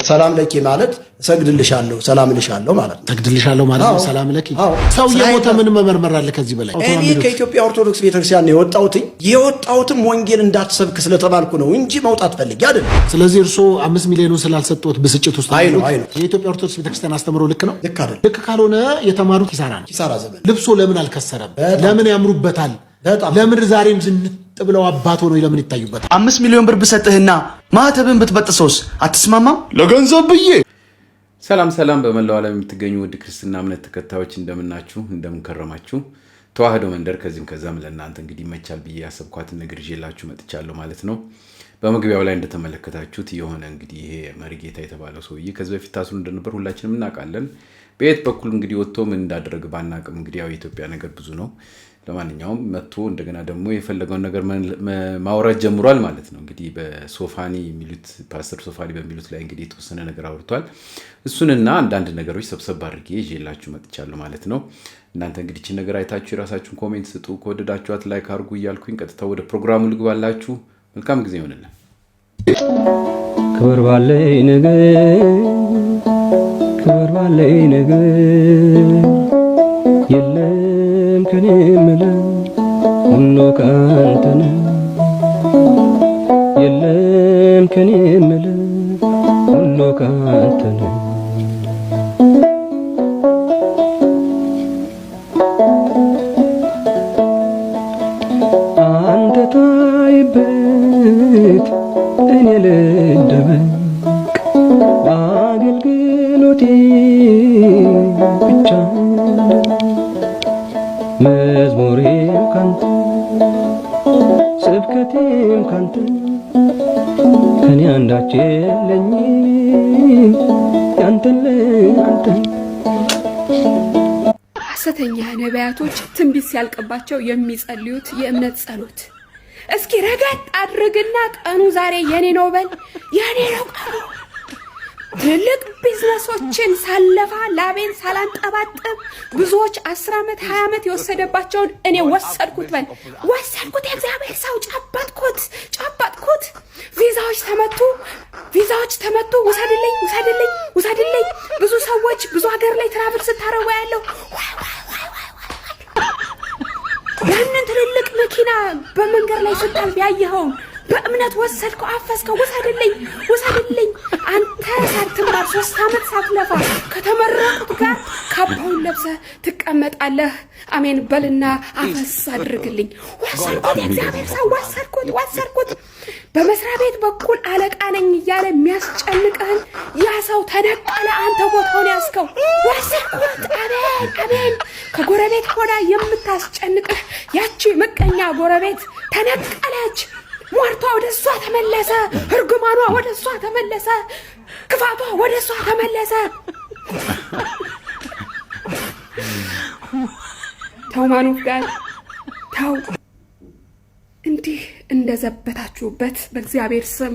ሰላም ለኪ ማለት ሰግድልሻለሁ ሰላም ልሻለሁ ማለት ነው። ሰግድልሻለሁ ማለት ነው። ሰላም ለኪ ሰው የሞተ ምን መመርመር አለ ከዚህ በላይ? እኔ ከኢትዮጵያ ኦርቶዶክስ ቤተክርስቲያን ነው የወጣሁትም ወንጌል እንዳትሰብክ ስለተባልኩ ነው እንጂ መውጣት ፈልጌ አይደለም። ስለዚህ እርሶ 5 ሚሊዮን ስላልሰጡት ብስጭት ውስጥ አይ ነው የኢትዮጵያ ኦርቶዶክስ ቤተክርስቲያን አስተምሮ ልክ ነው? ልክ አይደለም። ልክ ካልሆነ የተማሩት ኪሳራ ነው። ኪሳራ ዘመን ልብሶ ለምን አልከሰረም? ለምን ያምሩበታል? ለምን ዛሬም ዝንጥ ብለው አባት ሆነው ለምን ይታዩበታል? 5 ሚሊዮን ብር ብሰጥህና ማህተብን ብትበጥሰውስ አትስማማም? ለገንዘብ ብዬ። ሰላም በመላው ዓለም የምትገኙ ውድ ክርስትና እምነት ተከታዮች እንደምናችሁ እንደምንከረማችሁ ተዋህዶ መንደር ከዚህም ከዛም ለእናንተ እንግዲህ ይመቻል ብዬ ያሰብኳትን ነገር ይዤላችሁ መጥቻለሁ ማለት ነው። በመግቢያው ላይ እንደተመለከታችሁት የሆነ እንግዲህ ይሄ መሪጌታ የተባለው ሰውዬ ከዚህ በፊት ታስሮ እንደነበር ሁላችንም እናውቃለን። በየት በኩል እንግዲህ ወጥቶ ምን እንዳደረገ ባናውቅም እንግዲህ ያው የኢትዮጵያ ነገር ብዙ ነው። ለማንኛውም መጥቶ እንደገና ደግሞ የፈለገውን ነገር ማውራት ጀምሯል ማለት ነው። እንግዲህ በሶፋኒ የሚሉት ፓስተር ሶፋኒ በሚሉት ላይ እንግዲህ የተወሰነ ነገር አውርቷል። እሱንና አንዳንድ ነገሮች ሰብሰብ አድርጌ ይዤላችሁ መጥቻለሁ ማለት ነው። እናንተ እንግዲህ እቺ ነገር አይታችሁ የራሳችሁን ኮሜንት ስጡ፣ ከወደዳችኋት ላይክ አድርጉ እያልኩኝ ቀጥታ ወደ ፕሮግራሙ ልግባላችሁ። መልካም ጊዜ ይሆንልን። ክብር ባለኝ ነገር የለም ከኔ ምለው ሁሉ ካንተ ነው። የለም ከኔ ምለው ሁሉ ካንተ ነው። አንተ ታይበት እኔ ልደበቅ በአገልግሎቴ ብቻ መዝሙሬም ካንተ ስብከቴም ካንተ ከኔ አንዳች የለኝም ያንተን ለአንተ። ሐሰተኛ ነቢያቶች ትንቢት ሲያልቅባቸው የሚጸልዩት የእምነት ጸሎት እስኪ ረገጥ አድርግና ቀኑ ዛሬ የኔ ነው በል። የኔ ነው ቀኑ። ትልቅ ቢዝነሶችን ሳለፋ ላቤን ሳላንጠባጥብ ብዙዎች 10 ዓመት 20 ዓመት የወሰደባቸውን እኔ ወሰድኩት በል። ወሰድኩት። የእግዚአብሔር ሰው ጨበጥኩት። ቪዛዎች ተመቱ። ውሰድልኝ። ብዙ ሰዎች ብዙ ሀገር ላይ ትራቭል ስታረጉ ያለው ያንን ትልልቅ መኪና በመንገድ ላይ ስታልፍ ያየኸውን በእምነት ወሰድከው፣ አፈስከው። ውሰድልኝ። አንተ ሳትማር 3 ዓመት ሳትለፋ ከተመረቁት ጋር ካባውን ለብሰህ ትቀመጣለህ። አሜን በልና አፈስ አድርግልኝ። ወሰድኩት። የእግዚአብሔር ሰው ወሰድኩት። በመስሪያ ቤት በኩል አለቃ ነኝ እያለ የሚያስጨንቅህን ያ ሰው ተነቀለ። አንተ ቦታውን ያዝከው። ወሰድኩት። አሜን። ከጎረቤት ሆና የምታስጨንቅህ ያቺ ምቀኛ ጎረቤት ተነቀለች። ሟርቷ ወደ እሷ ተመለሰ። እርግማኗ ወደ እሷ ተመለሰ። ክፋቷ ወደ እሷ ተመለሰ። ተው ማኑፍ ጋር ተው። እንዲህ እንደዘበታችሁበት በእግዚአብሔር ስም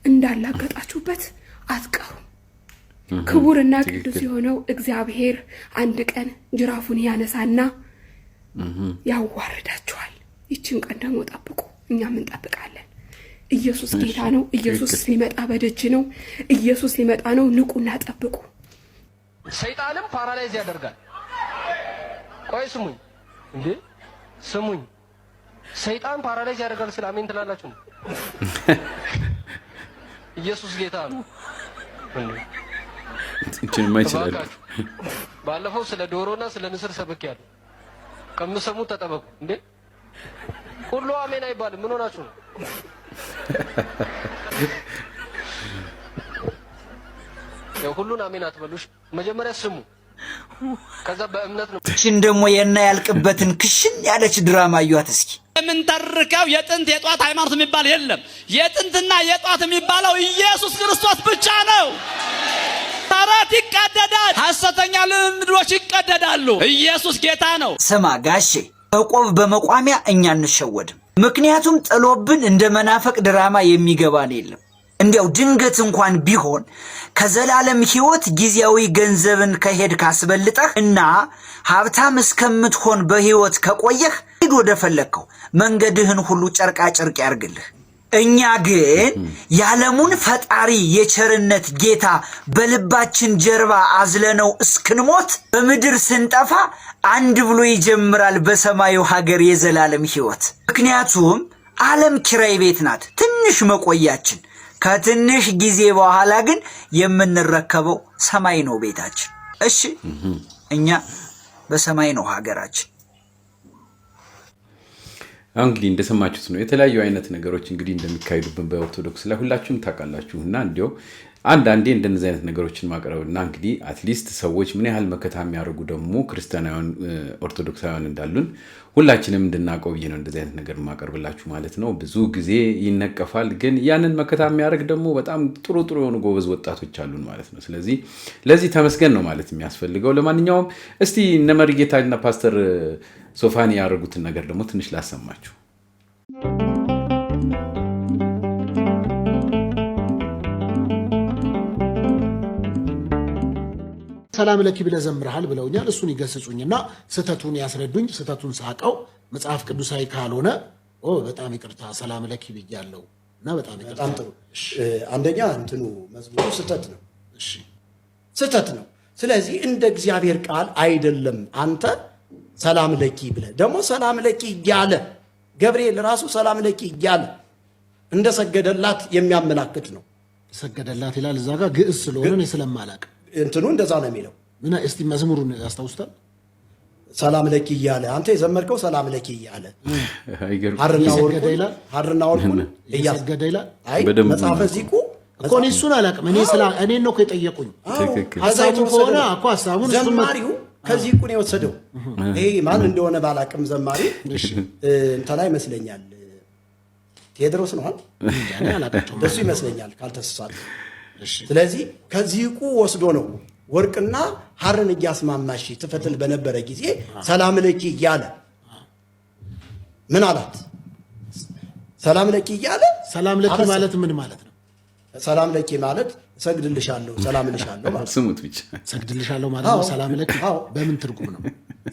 እንዳላገጣችሁበት አትቀሩ። ክቡርና ቅዱስ የሆነው እግዚአብሔር አንድ ቀን ጅራፉን ያነሳና ያዋርዳችኋል። ይችን ቀን ደግሞ ጠብቁ። እኛም እንጠብቃለን። ኢየሱስ ጌታ ነው። ኢየሱስ ሊመጣ በደጅ ነው። ኢየሱስ ሊመጣ ነው። ንቁና ጠብቁ። ሰይጣንም ፓራላይዝ ያደርጋል። ቆይ ስሙኝ። ሰይጣን ፓራላይዝ ያደርጋል። ስለ አሜን ትላላችሁ ነው። ኢየሱስ ጌታ ነው። ባለፈው ስለ ዶሮና ስለ ንስር ሰብኬያለሁ። ከምሰሙት ተጠበቁ። ሁሉ አሜን አይባልም። ምን ሆናችሁ ነው? ሁሉን አሜን አትበሉሽ። መጀመሪያ ስሙ፣ ከዛ በእምነት ነው። እሺን ደግሞ የና ያልቅበትን ክሽን ያለች ድራማ አዩት። እስኪ የምንተርከው የጥንት የጧት ሃይማኖት የሚባል የለም። የጥንትና የጧት የሚባለው ኢየሱስ ክርስቶስ ብቻ ነው። ታራት ይቀደዳል፣ ሐሰተኛ ልምዶች ይቀደዳሉ። ኢየሱስ ጌታ ነው። ስማ ጋሼ፣ በቆብ በመቋሚያ እኛ እንሸወድም። ምክንያቱም ጥሎብን እንደ መናፈቅ ድራማ የሚገባን የለም። እንዲያው ድንገት እንኳን ቢሆን ከዘላለም ሕይወት ጊዜያዊ ገንዘብን ከሄድ ካስበልጠህ እና ሀብታም እስከምትሆን በሕይወት ከቆየህ ሂድ ወደ ፈለግከው መንገድህን ሁሉ ጨርቃ ጨርቅ ያርግልህ። እኛ ግን የዓለሙን ፈጣሪ የቸርነት ጌታ በልባችን ጀርባ አዝለነው እስክንሞት በምድር ስንጠፋ አንድ ብሎ ይጀምራል በሰማዩ ሀገር የዘላለም ሕይወት። ምክንያቱም ዓለም ኪራይ ቤት ናት፣ ትንሽ መቆያችን። ከትንሽ ጊዜ በኋላ ግን የምንረከበው ሰማይ ነው ቤታችን። እሺ እኛ በሰማይ ነው ሀገራችን። እንግዲህ እንደሰማችሁት ነው የተለያዩ አይነት ነገሮች እንግዲህ እንደሚካሄዱብን በኦርቶዶክስ ላይ ሁላችሁም ታውቃላችሁና እንዲያው አንዳንዴ እንደነዚህ አይነት ነገሮችን ማቅረብና እንግዲህ አትሊስት ሰዎች ምን ያህል መከታ የሚያደርጉ ደግሞ ክርስቲያናውያን ኦርቶዶክሳውያን እንዳሉን ሁላችንም እንድናውቀው ብዬ ነው እንደዚህ አይነት ነገር ማቀርብላችሁ ማለት ነው። ብዙ ጊዜ ይነቀፋል፣ ግን ያንን መከታ የሚያደርግ ደግሞ በጣም ጥሩ የሆኑ ጎበዝ ወጣቶች አሉን ማለት ነው። ስለዚህ ለዚህ ተመስገን ነው ማለት የሚያስፈልገው። ለማንኛውም እስቲ እነ መሪጌታና ፓስተር ሶፋኒ ያደረጉትን ነገር ደግሞ ትንሽ ላሰማችሁ። ሰላም ለኪ ብለህ ዘምረሃል ብለውኛል። እሱን ይገስጹኝና ስተቱን ያስረዱኝ። ስተቱን ሳቀው መጽሐፍ ቅዱሳዊ ካልሆነ በጣም ይቅርታ ሰላም ለኪ ብያለሁ እና በጣም ይቅርታ። በጣም ጥሩ። አንደኛ እንትኑ መዝሙሩ ስተት ነው። እሺ ስተት ነው። ስለዚህ እንደ እግዚአብሔር ቃል አይደለም። አንተ ሰላም ለኪ ብለህ ደግሞ ሰላም ለኪ እያለ ገብርኤል ራሱ ሰላም ለኪ እያለ እንደሰገደላት የሚያመላክት ነው። ሰገደላት ይላል እዛ ጋር ግዕዝ ስለሆነ ነው ስለማላቅ እንትኑ እንደዛ ነው የሚለው። ምን እስቲ መዝሙሩን ያስታውስታል? ሰላም ለኪ እያለ አንተ የዘመርከው ሰላም ለኪ እያለ ሐርና ወርቁን እያሰገደ ይላል። አይ መጽሐፈ ዚቁ እኮ እኔ እሱን አላቅም። እኔን ነው የጠየቁኝ። ሐሳቡ ከሆነ እኮ ሐሳቡን ዘማሪው ከዚህ እኮ ነው የወሰደው። ይሄ ማን እንደሆነ ባላቅም ዘማሪ እንትና ይመስለኛል ቴዎድሮስ ነው እሱ ይመስለኛል ካልተሳሳተ። ስለዚህ ከዚህ እኮ ወስዶ ነው ወርቅና ሐርን እያስማማሽ ትፈትል በነበረ ጊዜ ሰላም ለኪ እያለ ምን አላት? ሰላም ለኪ እያለ ሰላም ለኪ ማለት ምን ማለት ነው? ሰላም ለኪ ማለት ሰግድልሻለሁ፣ ሰላም ልሻለሁ ማለት ስሙት ብቻ ሰግድልሻለሁ ማለት ነው። ሰላም ለኪ በምን ትርጉም ነው?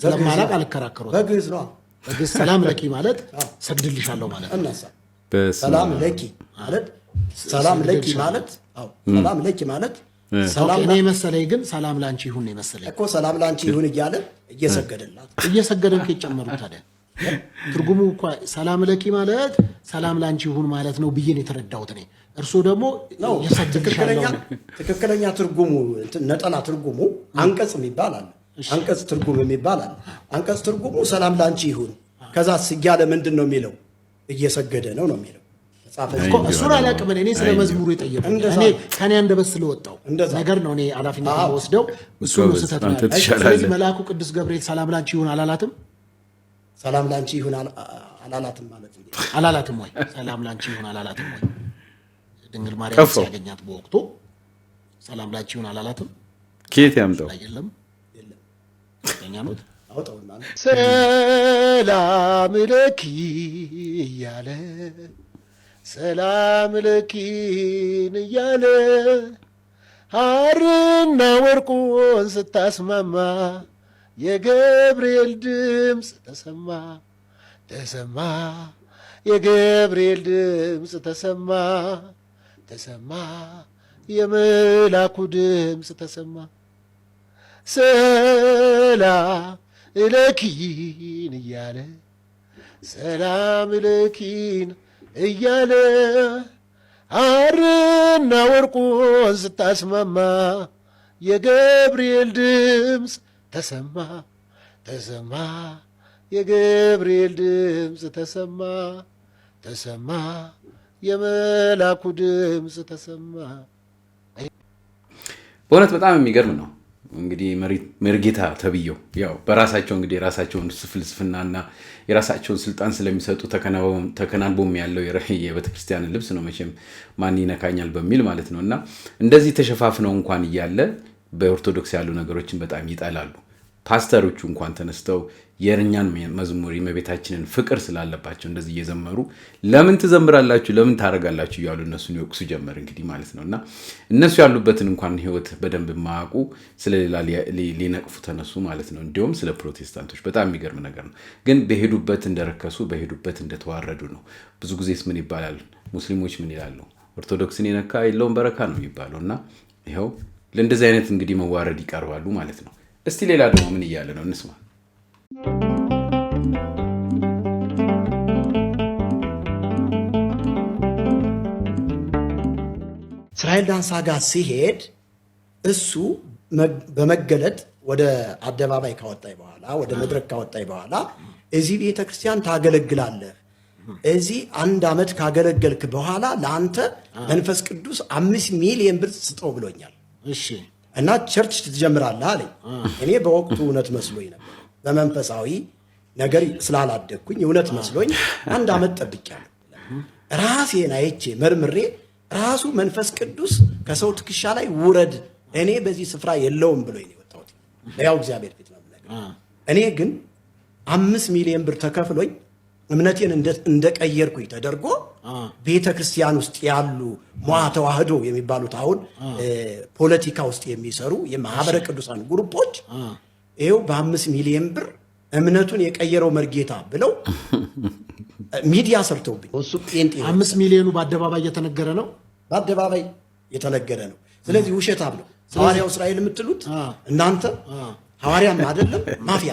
ስለማላቅ አልከራከረው። በግዕዝ ነው። በግዕዝ ሰላም ለኪ ማለት ሰግድልሻለሁ ማለት ነው። ሰላም ለኪ ማለት ሰላም ለኪ ማለት ሰላም ለኪ ማለት ሰላም እኔ መሰለኝ፣ ግን ሰላም ላንቺ ይሁን ነው መሰለኝ እኮ ሰላም ላንቺ ይሁን እያለ እየሰገደላት እየሰገደን ከጨመሩት ታዲያ ትርጉሙ እኮ ሰላም ለኪ ማለት ሰላም ላንቺ ይሁን ማለት ነው ብዬ ነው የተረዳሁት እኔ። እርሱ ደግሞ ትክክለኛ ትርጉሙ ነጠላ ትርጉሙ አንቀጽ የሚባል አለ። አንቀጽ ትርጉም የሚባል አለ። አንቀጽ ትርጉሙ ሰላም ላንቺ ይሁን፣ ከዛ እያለ ምንድን ነው የሚለው? እየሰገደ ነው የሚለው። እሱን አላቅም እኔ ስለ መዝሙሩ የጠየቁኝ እኔ ከኔ አንደበት ስለወጣው ነገር ነው። እኔ ኃላፊነት ወስደው እሱ ነው ስህተት ነው። ስለዚህ መልአኩ ቅዱስ ገብርኤል ሰላም ላንቺ ይሁን አላላትም? ሰላም ላንቺ ይሁን አላላትም ማለት ነው። አላላትም ወይ? ሰላም ላንቺ ይሁን አላላትም ወይ? ድንግል ማርያም ሲያገኛት በወቅቱ ሰላም ላንቺ ይሁን አላላትም? ከየት ያምጣው? የለም ነው አውጣውና ሰላም ለኪ እያለ ሰላም ለኪን እያለ ሐርና ወርቁን ስታስማማ የገብርኤል ድምፅ ተሰማ ተሰማ፣ የገብርኤል ድምፅ ተሰማ ተሰማ፣ የመላኩ ድምፅ ተሰማ። ሰላም ለኪን እያለ ሰላም ለኪን እያለ ሐርና ወርቁን ስታስማማ የገብርኤል ድምፅ ተሰማ ተሰማ፣ የገብርኤል ድምፅ ተሰማ ተሰማ፣ የመላኩ ድምፅ ተሰማ። በእውነት በጣም የሚገርም ነው። እንግዲህ መሪጌታ ተብየው ያው በራሳቸው እንግዲህ የራሳቸውን ፍልስፍናና የራሳቸውን ስልጣን ስለሚሰጡ ተከናንቦም ያለው የቤተክርስቲያንን ልብስ ነው መቼም ማን ይነካኛል በሚል ማለት ነው። እና እንደዚህ ተሸፋፍነው እንኳን እያለ በኦርቶዶክስ ያሉ ነገሮችን በጣም ይጠላሉ። ፓስተሮቹ እንኳን ተነስተው የእኛን መዝሙር የእመቤታችንን ፍቅር ስላለባቸው እንደዚህ እየዘመሩ ለምን ትዘምራላችሁ ለምን ታረጋላችሁ እያሉ እነሱን ይወቅሱ ጀመር እንግዲህ ማለት ነውና እነሱ ያሉበትን እንኳን ህይወት በደንብ ማያውቁ ስለሌላ ሊነቅፉ ተነሱ ማለት ነው። እንዲሁም ስለ ፕሮቴስታንቶች በጣም የሚገርም ነገር ነው። ግን በሄዱበት እንደረከሱ በሄዱበት እንደተዋረዱ ነው። ብዙ ጊዜስ ምን ይባላል? ሙስሊሞች ምን ይላሉ? ኦርቶዶክስን የነካ የለውም በረካ ነው የሚባለውና ይኸው ለእንደዚህ አይነት እንግዲህ መዋረድ ይቀርባሉ ማለት ነው። እስቲ ሌላ ደግሞ ምን እያለ ነው እንስማ። እስራኤል ዳንሳ ጋር ሲሄድ እሱ በመገለጥ ወደ አደባባይ ካወጣይ በኋላ ወደ መድረክ ካወጣይ በኋላ እዚህ ቤተክርስቲያን ታገለግላለህ፣ እዚህ 1 ዓመት ካገለገልክ በኋላ ለአንተ መንፈስ ቅዱስ 5 ሚሊዮን ብር ስጠው ብሎኛል። እሺ እና ቸርች ትጀምራለህ አለኝ። እኔ በወቅቱ እውነት መስሎኝ ነበር። በመንፈሳዊ ነገር ስላላደግኩኝ እውነት መስሎኝ 1 ዓመት ጠብቄያለሁ። ራሴን አይቼ መርምሬ ራሱ መንፈስ ቅዱስ ከሰው ትከሻ ላይ ውረድ እኔ በዚህ ስፍራ የለውም ብሎኝ ነው የወጣሁት። ያው እግዚአብሔር ፊት ነው ነገር። እኔ ግን 5 ሚሊዮን ብር ተከፍሎኝ እምነቴን እንደቀየርኩኝ ተደርጎ ቤተክርስቲያን ውስጥ ያሉ ሟ ተዋህዶ የሚባሉት አሁን ፖለቲካ ውስጥ የሚሰሩ የማህበረ ቅዱሳን ግሩፖች ይሄው በ5 ሚሊዮን ብር እምነቱን የቀየረው መርጌታ ብለው ሚዲያ ሰርተውብኝ እሱ ጴንጤ 5 ሚሊዮኑ በአደባባይ የተነገረ ነው። በአደባባይ የተነገረ ነው። ስለዚህ ውሸታም ነው ሐዋርያው እስራኤል የምትሉት እናንተ ሐዋርያም አይደለም ማፊያ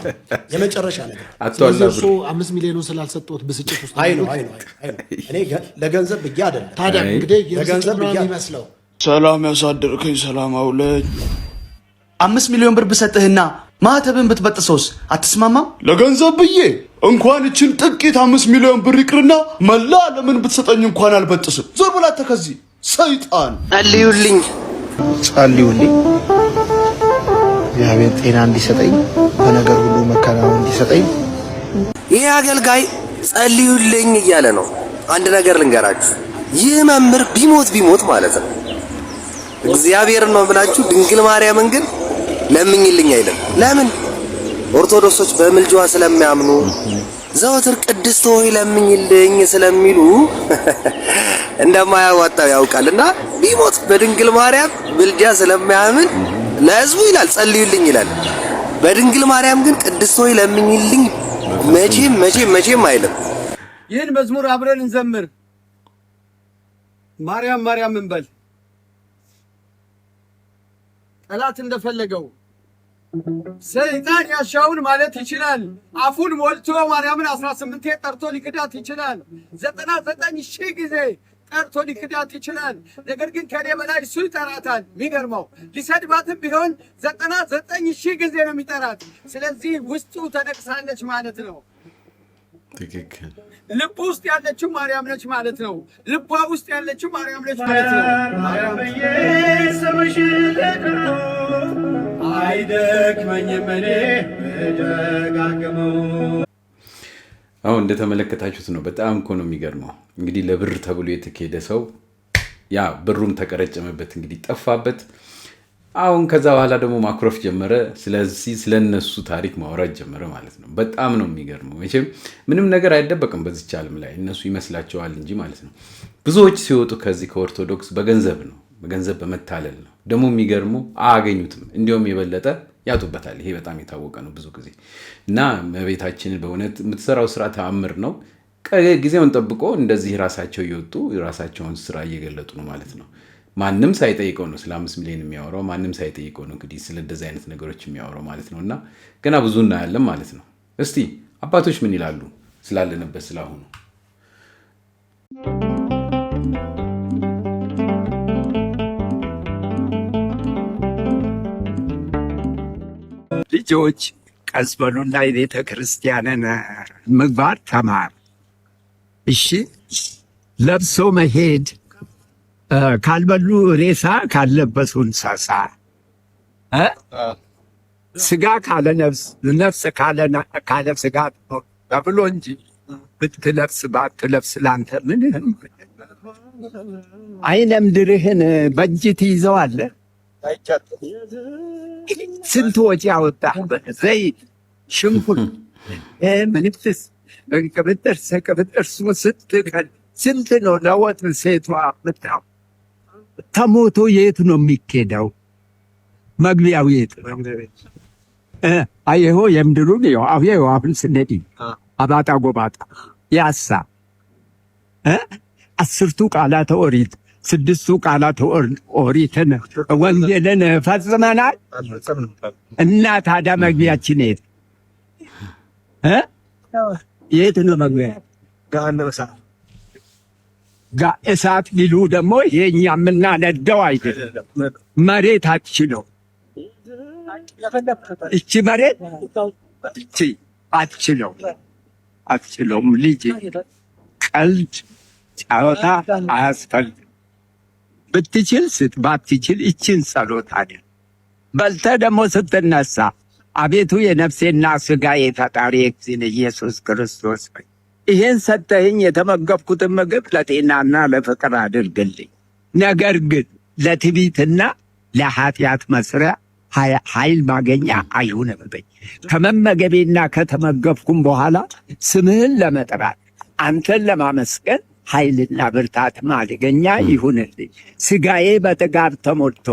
የመጨረሻ ነገር። ስለዚህ 5 ሚሊዮኑ ስላልሰጠሁት ብስጭት ውስጥ አይ ነው እኔ ለገንዘብ ብዬ አይደለም። ታዲያ እንግዲህ ለገንዘብ ብዬ ይመስለው ሰላም ያሳደርከኝ ሰላም አውለኝ 5 ሚሊዮን ብር ብሰጥህና ማህተብን ብትበጥሰውስ አትስማማም? ለገንዘብ ብዬ እንኳን እችን ጥቂት 5 ሚሊዮን ብር ይቅርና መላ ለምን ብትሰጠኝ እንኳን አልበጥስም። ዞር ብላ ተከዚህ ሰይጣን። ጸልዩልኝ እግዚአብሔር ጤና እንዲሰጠኝ በነገር ሁሉ መከናወን እንዲሰጠኝ። ይህ አገልጋይ ጸልዩልኝ እያለ ነው። አንድ ነገር ልንገራችሁ፣ ይህ መምህር ቢሞት ማለት ነው እግዚአብሔርን ነው ብላችሁ ድንግል ማርያምን ግን ለምኝልኝ አይልም። ለምን? ኦርቶዶክሶች በምልጃዋ ስለሚያምኑ ዘወትር ቅድስት ሆይ ለምኝልኝ ስለሚሉ እንደማያዋጣው ያውቃልና ቢሞት በድንግል ማርያም ምልጃ ስለሚያምን ለሕዝቡ ይላል ጸልዩልኝ ይላል። በድንግል ማርያም ግን ቅድስት ሆይ ለምኝልኝ መቼም አይልም። ይህን መዝሙር አብረን እንዘምር። ማርያም ማርያም እንበል። ጠላት እንደፈለገው ሰይጣን ያሻውን ማለት ይችላል። አፉን ሞልቶ ማርያምን 18 ጠርቶ ሊክዳት ይችላል። 99,000 ጊዜ ጠርቶ ሊክዳት ይችላል። ነገር ግን ከኔ በላይ እሱ ይጠራታል። የሚገርመው ሊሰድባትም ቢሆን 99,000 ጊዜ ነው የሚጠራት። ስለዚህ ውስጡ ተነቅሳለች ማለት ነው። ትክክል። ልብ ውስጥ ያለችው ማርያም ነች ማለት ነው። ልቧ ውስጥ ያለችው ማርያም ነች ማለት ነው። ማርያም ስምሽ ልጥራው አይደክመኝም እኔ ደጋግመው። አሁን እንደተመለከታችሁት ነው። በጣም እኮ ነው የሚገርመው። እንግዲህ ለብር ተብሎ የተካሄደ ሰው ያ ብሩም ተቀረጨመበት፣ እንግዲህ ጠፋበት። አሁን ከዛ በኋላ ደግሞ ማኩረፍ ጀመረ። ስለዚህ ስለነሱ ታሪክ ማውራት ጀመረ ማለት ነው። በጣም ነው የሚገርመው። መቼም ምንም ነገር አይደበቅም በዚች ዓለም ላይ እነሱ ይመስላቸዋል እንጂ ማለት ነው። ብዙዎች ሲወጡ ከዚህ ከኦርቶዶክስ በገንዘብ ነው፣ በገንዘብ በመታለል ነው። ደግሞ የሚገርመው አያገኙትም፣ እንዲሁም የበለጠ ያጡበታል። ይሄ በጣም የታወቀ ነው ብዙ ጊዜ እና እመቤታችንን በእውነት የምትሰራው ስራ ተአምር ነው። ጊዜውን ጠብቆ እንደዚህ ራሳቸው እየወጡ የራሳቸውን ስራ እየገለጡ ነው ማለት ነው። ማንም ሳይጠይቀው ነው ስለ 5 ሚሊዮን የሚያወራው። ማንም ሳይጠይቀው ነው እንግዲህ ስለ እንደዚህ አይነት ነገሮች የሚያወራው ማለት ነው። እና ገና ብዙ እናያለን ማለት ነው። እስቲ አባቶች ምን ይላሉ ስላለንበት ስላሁኑ? ልጆች ቀስ በሉና የቤተ ክርስቲያንን ምግባር ተማር። እሺ፣ ለብሶ መሄድ፣ ካልበሉ ሬሳ፣ ካልለበሱ እንስሳ፣ ስጋ ካለ ነፍስ፣ ነፍስ ካለ ስጋ ተብሎ እንጂ ብትለብስ ባትለብስ ላንተ ምንህም። አይነ ምድርህን በእጅ ትይዘዋለህ፣ ስንት ወጪ ያወጣህበት ዘይት፣ ሽንኩርት፣ ምንፍስ ቅብጥርስ ስትቀል ስንት ነው ለወጥ ሴቷ ምጣው? ተሞቶ የት ነው የሚኬደው? መግቢያው የት ነው? አየሆ የምድሩን ይኸው አብየው አሁን ስነዲ አባጣ ጎባጣ ያሳ 10ቱ ቃላተ ኦሪት 6ቱ ቃላተ ኦሪትን ወንጌልን ፈጽመናል እና ታዲያ መግቢያችን የት የት ነው መግቢያ? እሳት ቢሉ ደግሞ የኛ የምናነደው አይደለም። መሬት አትችለው እቺ መሬት እቺ አትችለውም። ልጅ ቀልድ ጨዋታ አያስፈልግም። ብትችል ስጥ፣ ባትችል እችን ጸሎት አይደል። በልተህ ደግሞ ስትነሳ አቤቱ የነፍሴና ሥጋዬ ፈጣሪ እግዚእነ ኢየሱስ ክርስቶስ ሆይ ይሄን ሰጠኸኝ የተመገብኩትን ምግብ ለጤናና ለፍቅር አድርግልኝ። ነገር ግን ለትዕቢትና ለኃጢአት መስሪያ ኃይል ማገኛ አይሁንብኝ። ከመመገቤና ከተመገብኩም በኋላ ስምህን ለመጥራት አንተን ለማመስገን ኃይልና ብርታት ማድገኛ ይሁንልኝ። ሥጋዬ በጥጋብ ተሞልቶ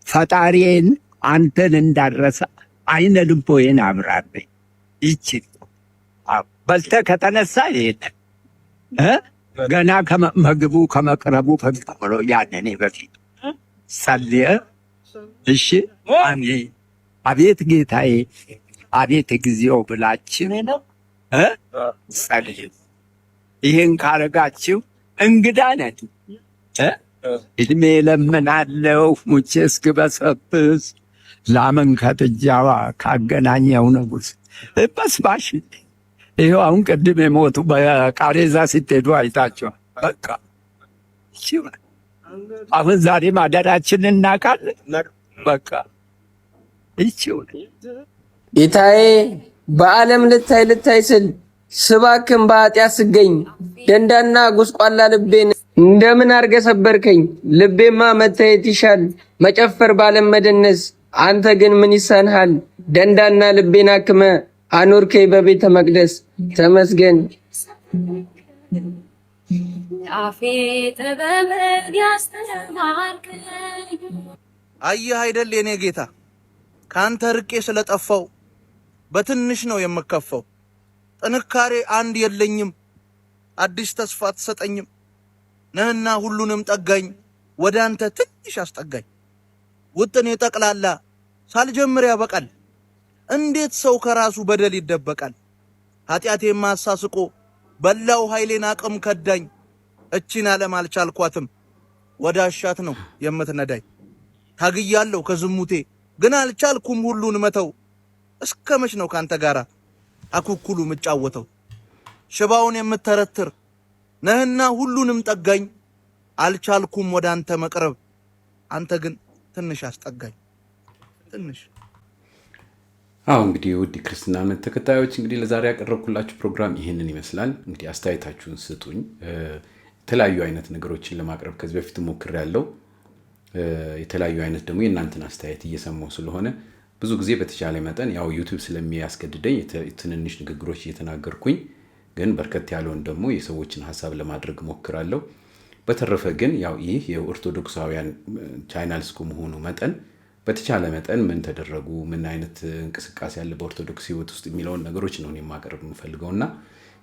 ፈጣሪዬን አንተን እንዳረሳ አይነ ልቦዬን አብራልኝ። ይችል በልተህ ከተነሳ ይሄንን ገና ምግቡ ከመቅረቡ ፈቅሮ ያንን በፊት ጸልየ እሺ አሜን አቤት ጌታዬ አቤት እግዚኦ ብላችሁ ጸልዩ። ይህን ካረጋችሁ እንግዳ ነን። እድሜ ለምናለው ሙቼ እስክበሰብስ ላምን ከጥጃዋ ካገናኘው ንጉሥ በስባሽ። ይኸው አሁን ቅድም የሞቱ በቃሬዛ ስትሄዱ አይታችኋል። በቃ አሁን ዛሬ ማደራችንን እናውቃለን። በቃ ይቺውን ጌታዬ በዓለም ልታይ ስል ስባክን በኃጢአት ስገኝ ደንዳና ጉስቋላ ልቤን እንደምን አርገ ሰበርከኝ። ልቤማ መታየት ይሻል መጨፈር ባለም መደነስ፣ አንተ ግን ምን ይሳንሃል? ደንዳና ልቤን አክመ አኖርከኝ በቤተ መቅደስ። ተመስገን። አፌ ጥበብን ያስተማርከኝ አየህ አይደል የኔ ጌታ፣ ካንተ ርቄ ስለጠፋው በትንሽ ነው የምከፈው። ጥንካሬ አንድ የለኝም፣ አዲስ ተስፋ ትሰጠኝም ነህና ሁሉንም ጠጋኝ፣ ወደ አንተ ትንሽ አስጠጋኝ። ውጥኔ ጠቅላላ ሳልጀምር ያበቃል፣ እንዴት ሰው ከራሱ በደል ይደበቃል? ኃጢአቴን ማሳስቆ በላው ኃይሌን አቅም ከዳኝ፣ እቺን ዓለም አልቻልኳትም፣ ወደ አሻት ነው የምትነዳኝ። ታግያለሁ ከዝሙቴ ግን አልቻልኩም ሁሉን መተው፣ እስከ መች ነው ካንተ ጋራ አኩኩሉ ምጫወተው? ሽባውን የምተረትር ነህና ሁሉንም ጠጋኝ፣ አልቻልኩም ወደ አንተ መቅረብ፣ አንተ ግን ትንሽ አስጠጋኝ ትንሽ። አዎ እንግዲህ ውድ ክርስትና እምነት ተከታዮች እንግዲህ ለዛሬ ያቀረብኩላችሁ ፕሮግራም ይህንን ይመስላል። እንግዲህ አስተያየታችሁን ስጡኝ። የተለያዩ አይነት ነገሮችን ለማቅረብ ከዚህ በፊት ሞክሬያለሁ። የተለያዩ አይነት ደግሞ የእናንተን አስተያየት እየሰማሁ ስለሆነ ብዙ ጊዜ በተቻለ መጠን ያው ዩቲዩብ ስለሚያስገድደኝ ትንንሽ ንግግሮች እየተናገርኩኝ ግን በርከት ያለውን ደግሞ የሰዎችን ሀሳብ ለማድረግ ሞክራለሁ። በተረፈ ግን ያው ይህ የኦርቶዶክሳውያን ቻናል እስከመሆኑ መጠን በተቻለ መጠን ምን ተደረጉ፣ ምን አይነት እንቅስቃሴ ያለ በኦርቶዶክስ ህይወት ውስጥ የሚለውን ነገሮች ነው የማቀርብ የምፈልገውና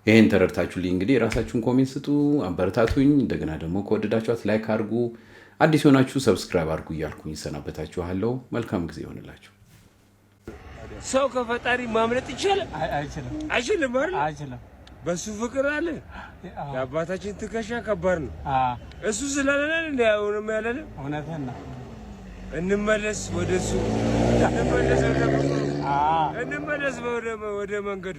ይሄን ተረድታችሁልኝ እንግዲህ የራሳችሁን ኮሜንት ስጡ፣ አበረታቱኝ። እንደገና ደግሞ ከወደዳችኋት ላይክ አድርጉ፣ አዲስ ሆናችሁ ሰብስክራይብ አድርጉ እያልኩኝ ሰናበታችኋለሁ። መልካም ጊዜ ይሆንላችሁ። ሰው ከፈጣሪ ማምለጥ ይችላል? አይችልም። አይችልም አይደል? አይችልም። በሱ ፍቅር አለ። የአባታችን ትከሻ ከባድ ነው። እሱ ስላለለን እንደ አሁንም ያለለን እውነትን ነው። እንመለስ ወደሱ፣ እንመለስ ወደ መንገዱ።